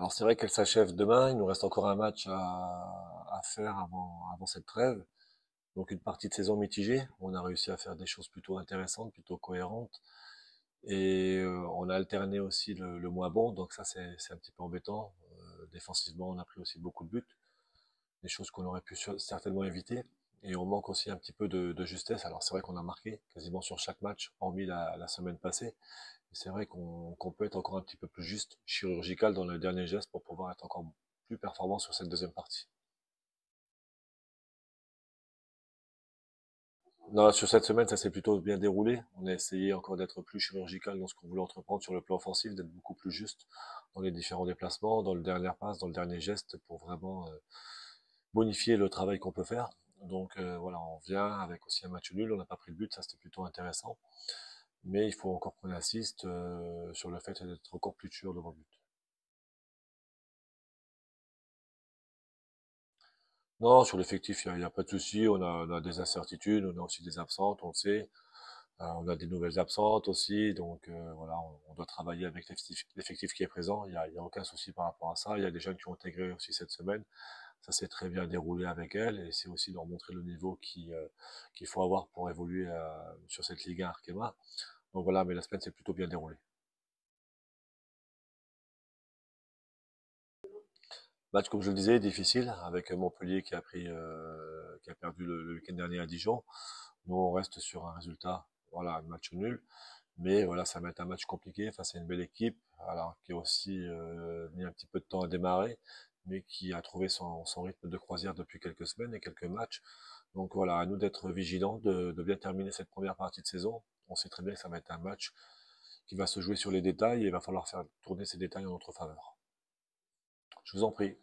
Alors c'est vrai qu'elle s'achève demain, il nous reste encore un match à faire avant cette trêve. Donc une partie de saison mitigée, on a réussi à faire des choses plutôt intéressantes, plutôt cohérentes. Et on a alterné aussi le moins bon, donc ça c'est un petit peu embêtant. Défensivement, on a pris aussi beaucoup de buts, des choses qu'on aurait pu certainement éviter. Et on manque aussi un petit peu de justesse. Alors c'est vrai qu'on a marqué quasiment sur chaque match, hormis la semaine passée. Et c'est vrai qu'on peut être encore un petit peu plus juste, chirurgical dans le dernier geste pour pouvoir être encore plus performant sur cette deuxième partie. Non, sur cette semaine, ça s'est plutôt bien déroulé. On a essayé encore d'être plus chirurgical dans ce qu'on voulait entreprendre sur le plan offensif, d'être beaucoup plus juste dans les différents déplacements, dans le dernier passe, dans le dernier geste, pour vraiment bonifier le travail qu'on peut faire. Donc voilà, on vient avec aussi un match nul, on n'a pas pris de but, ça c'était plutôt intéressant. Mais il faut encore qu'on insiste sur le fait d'être encore plus sûr devant le but. Non, sur l'effectif, il y a pas de souci. On a des incertitudes, on a aussi des absentes, on le sait. On a des nouvelles absentes aussi, donc voilà, on doit travailler avec l'effectif qui est présent. Il y a aucun souci par rapport à ça. Il y a des jeunes qui ont intégré aussi cette semaine. Ça s'est très bien déroulé avec elles et c'est aussi leur montrer le niveau qu'il faut avoir pour évoluer sur cette Ligue 1 Arkema. Donc voilà, mais la semaine s'est plutôt bien déroulée. Match, comme je le disais, difficile avec Montpellier qui a perdu le week-end dernier à Dijon. Nous, on reste sur un résultat, voilà, un match nul. Mais voilà, ça va être un match compliqué face à une belle équipe, alors qui a aussi mis un petit peu de temps à démarrer, mais qui a trouvé son rythme de croisière depuis quelques semaines et quelques matchs. Donc voilà, à nous d'être vigilants, de bien terminer cette première partie de saison. On sait très bien que ça va être un match qui va se jouer sur les détails et il va falloir faire tourner ces détails en notre faveur. Je vous en prie.